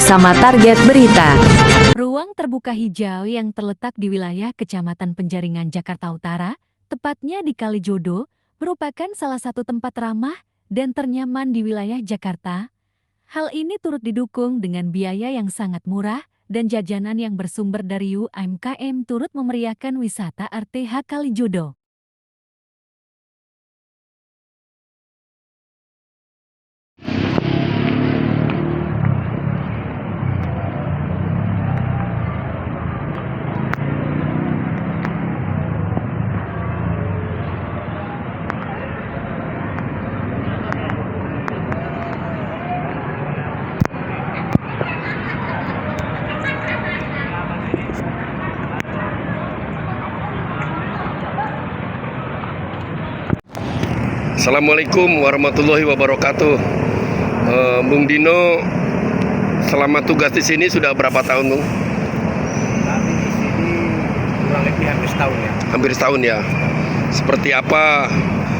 bersama Target Berita. Ruang terbuka hijau yang terletak di wilayah Kecamatan Penjaringan, Jakarta Utara, tepatnya di Kalijodo, merupakan salah satu tempat ramah dan ternyaman di wilayah Jakarta. Hal ini turut didukung dengan biaya yang sangat murah dan jajanan yang bersumber dari UMKM turut memeriahkan wisata RTH Kalijodo. Assalamualaikum warahmatullahi wabarakatuh. Bung Dino, selama tugas di sini sudah berapa tahun, Bung? Kami di sini kurang lebih hampir setahun ya. Hampir setahun ya. Seperti apa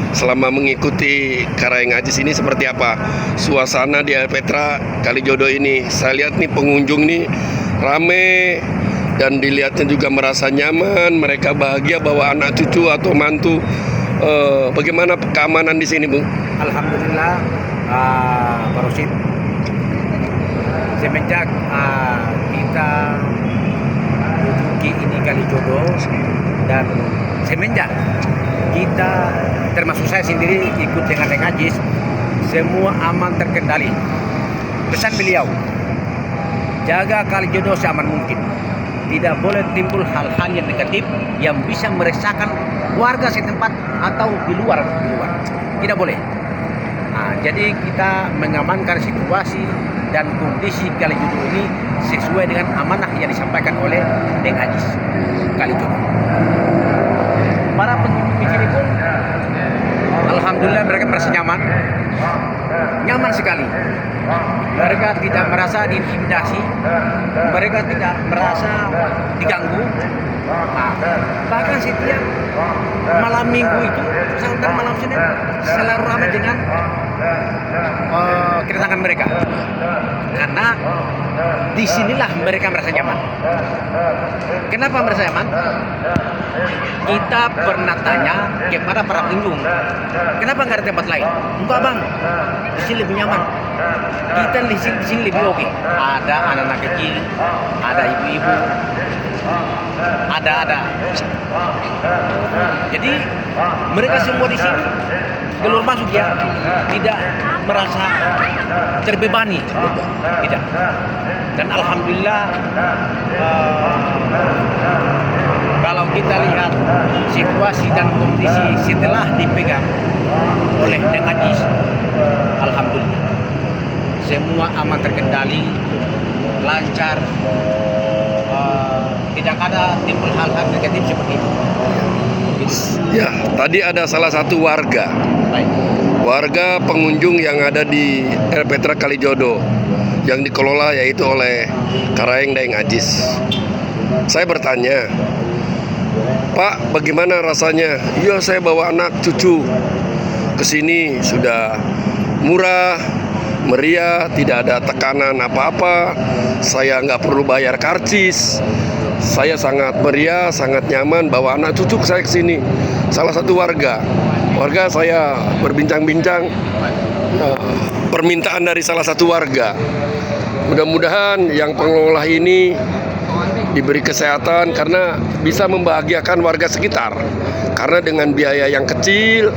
selama mengikuti Karaeng Ajis ini, seperti apa suasana di Petra Kalijodo ini? Saya lihat nih pengunjung nih rame dan dilihatnya juga merasa nyaman, mereka bahagia bawa anak cucu atau mantu. Bagaimana keamanan di sini, Bung? Alhamdulillah, Pak Rosid. Semenjak kita menduduki ini Kalijodo dan semenjak kita, termasuk saya sendiri ikut dengan Ajis, semua aman terkendali. Pesan beliau, jaga Kalijodo seaman mungkin. Tidak boleh timbul hal-hal yang negatif yang bisa meresahkan warga setempat atau di luar. Tidak boleh. Jadi kita mengamankan situasi dan kondisi Kalijodo ini sesuai dengan amanah yang disampaikan oleh Deng Ajis Kalijodo. Para pengunjung di sini pun alhamdulillah mereka merasa nyaman sekali. Mereka tidak merasa diintimidasi, mereka tidak merasa diganggu. Bahkan setiap malam minggu itu, sampai malam Senin, selalu ramai dengan kedatangan mereka. Karena disinilah mereka merasa nyaman. Kenapa merasa nyaman? Kita pernah tanya kepada para pengunjung, kenapa nggak ada tempat lain? Enggak bang, di sini lebih nyaman. Kita di sini lebih oke. Ada anak-anak kecil, ada ibu-ibu, ada. Jadi mereka semua di sini keluar masuk ya, tidak merasa terbebani, tidak. Dan alhamdulillah, kalau kita lihat situasi dan kondisi setelah dipegang oleh Deng Ajis, alhamdulillah semua aman terkendali, lancar, tidak ada timbul hal-hal negatif seperti itu. Ya, tadi ada salah satu warga pengunjung yang ada di Petra Kalijodo yang dikelola yaitu oleh Karaeng Deng Ajis. Saya bertanya, Pak, bagaimana rasanya? Iya, saya bawa anak cucu ke sini, sudah murah, meriah, tidak ada tekanan apa-apa. Saya nggak perlu bayar karcis. Saya sangat meriah, sangat nyaman bawa anak cucu saya ke sini. Salah satu warga saya berbincang-bincang permintaan dari salah satu warga. Mudah-mudahan yang pengelola ini diberi kesehatan karena bisa membahagiakan warga sekitar. Karena dengan biaya yang kecil,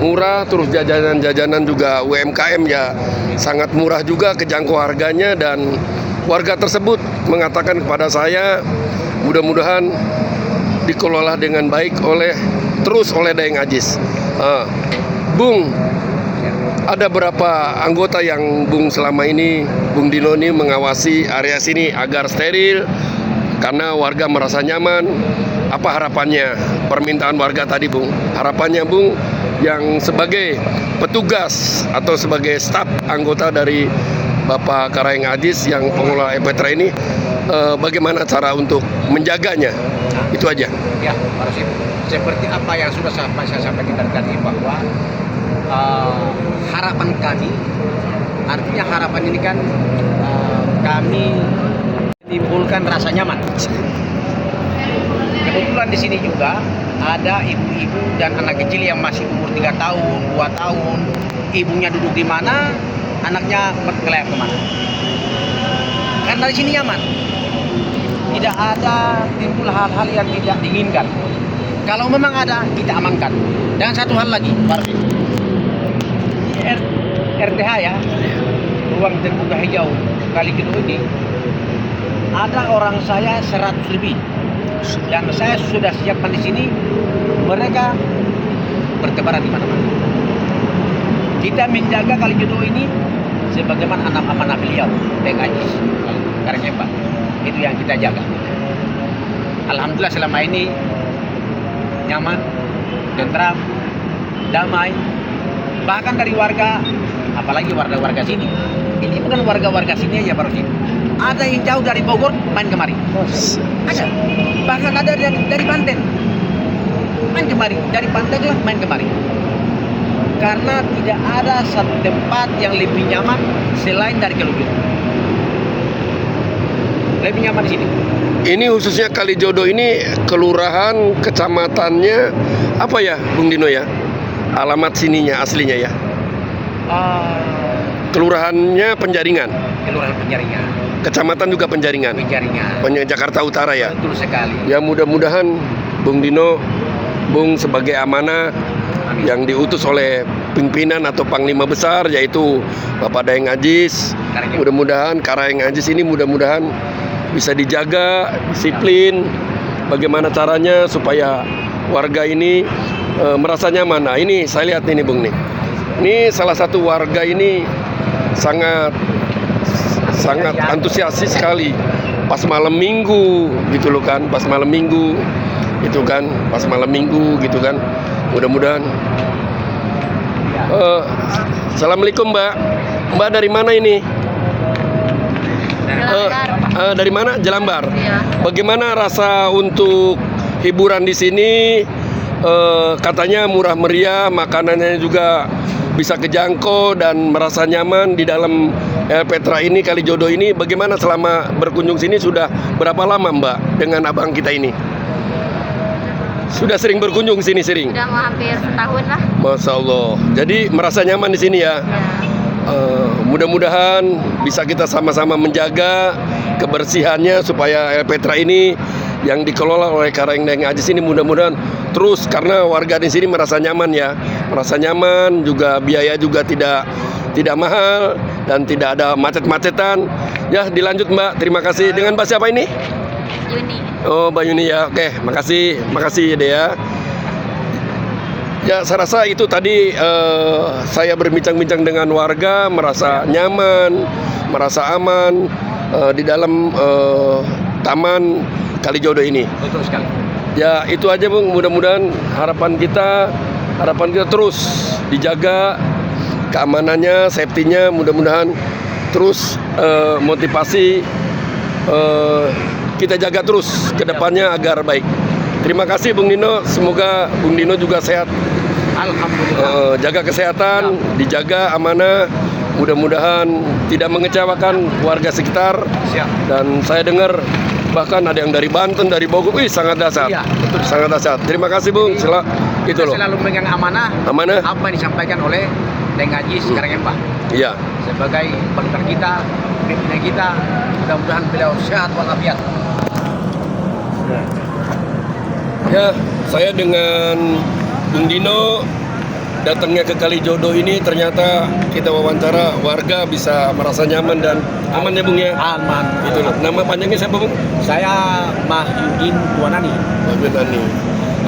murah, terus jajanan-jajanan juga UMKM ya sangat murah juga, kejangkau harganya, dan warga tersebut mengatakan kepada saya mudah-mudahan dikelola dengan baik oleh Deng Ajis. Bung, ada berapa anggota yang Bung selama ini, Bung Dino ini mengawasi area sini agar steril karena warga merasa nyaman? Apa harapannya? Permintaan warga tadi, Bung. Harapannya, Bung, yang sebagai petugas atau sebagai staf anggota dari Bapak Karaeng Ajis yang pengelola Petra ini, bagaimana cara untuk menjaganya? Itu aja. Ya, Pak Rosid. Seperti apa yang sudah saya sampaikan tadi, bahwa harapan kami, artinya harapan ini kan kami menimbulkan rasa nyaman. Kebetulan di sini juga ada ibu-ibu dan anak kecil yang masih umur 3 tahun, 2 tahun. Ibunya duduk di mana, anaknya berkelap kemana. Karena di sini nyaman. Tidak ada timbul hal-hal yang tidak diinginkan. Kalau memang ada, kita amankan. Dan satu hal lagi, Parvi. RTH ya, ruang terbuka hijau Kali Jodo ini, ada orang saya 100 lebih. Yang saya sudah siapkan di sini, mereka bertebaran di mana-mana. Kita menjaga Kali Jodo ini sebagaimana amanah beliau, Deng Ajis Karangnyembah. Itu yang kita jaga. Alhamdulillah selama ini nyaman, tentram, damai. Bahkan dari warga, apalagi warga-warga sini. Ini bukan warga-warga sini aja baru sini. Ada yang jauh dari Bogor main kemari. Ada. Bahkan ada dari Banten. Main kemari, dari pantai juga main kemari. Karena tidak ada satu tempat yang lebih nyaman selain dari Kali Jodo. Lebih nyaman di sini. Ini khususnya Kali Jodo ini kelurahan, kecamatannya apa ya, Bung Dino ya? Alamat sininya aslinya ya? Kelurahannya Penjaringan. Kelurahan Penjaringan. Kecamatan juga Penjaringan. Jakarta Utara ya. Betul sekali. Ya mudah-mudahan Bung Dino, Bung sebagai amanah yang diutus oleh pimpinan atau panglima besar yaitu Bapak Daeng Ajis. Mudah-mudahan Karaeng Ajis ini mudah-mudahan bisa dijaga disiplin. Bagaimana caranya supaya warga ini merasa nyaman. Nah ini saya lihat ini Bung nih. Ini salah satu warga ini sangat antusiasis sekali pas malam minggu gitu loh kan, pas malam minggu gitu kan. Mudah-mudahan. Assalamualaikum Mbak. Mbak dari mana ini? Dari mana? Jelambar. Iya. Bagaimana rasa untuk hiburan di sini? Katanya murah meriah, makanannya juga bisa kejangkau dan merasa nyaman di dalam Petra ini, Kali Jodo ini. Bagaimana selama berkunjung sini, sudah berapa lama Mbak dengan abang kita ini? Sudah sering berkunjung sini sering? Sudah mau hampir setahun lah. Masya Allah. Jadi merasa nyaman di sini ya? Mudah-mudahan bisa kita sama-sama menjaga kebersihannya supaya Petra ini yang dikelola oleh Karaeng Daeng Ajis ini mudah-mudahan terus, karena warga di sini merasa nyaman ya, merasa nyaman juga, biaya juga tidak mahal dan tidak ada macet-macetan. Ya dilanjut Mbak, terima kasih. Dengan Mbak siapa ini? Yuni. Oh Mbak Yuni ya, oke, makasih ya deh ya. Ya saya rasa itu tadi saya berbincang-bincang dengan warga, merasa nyaman, merasa aman di dalam taman Kali Jodo ini. Betul sekali. Ya itu aja Bung, mudah-mudahan harapan kita terus dijaga keamanannya, safety-nya, mudah-mudahan terus motivasi kita jaga terus ke depannya agar baik. Terima kasih Bung Dino, semoga Bung Dino juga sehat. Alhamdulillah. Jaga kesehatan, dijaga amanah, mudah-mudahan tidak mengecewakan warga sekitar. Siap. Dan saya dengar bahkan ada yang dari Banten, dari Bogor, sangat dahsyat. Iya, betul. Sangat dahsyat. Terima kasih Bung. Itu Kita loh. selalu memegang amanah. Amanah. Apa yang disampaikan oleh Daeng Ajis Karangnyembah. Iya. Sebagai partner kita, pimpinan kita, mudah-mudahan beliau sehat walafiat. Ya, saya dengan Bung Dino datangnya ke Kali Jodo ini, ternyata kita wawancara warga bisa merasa nyaman dan aman ya Bung ya. Aman. Itu loh. Nama panjangnya siapa Bung? Saya Mahyudin Tuanani. Mahyudin.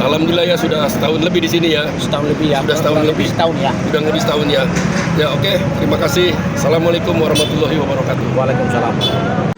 Alhamdulillah ya sudah setahun lebih di sini ya. Setahun lebih ya. Sudah setahun lebih. Setahun ya. Sudah lebih setahun ya. Ya oke, terima kasih. Assalamualaikum warahmatullahi wabarakatuh. Waalaikumsalam.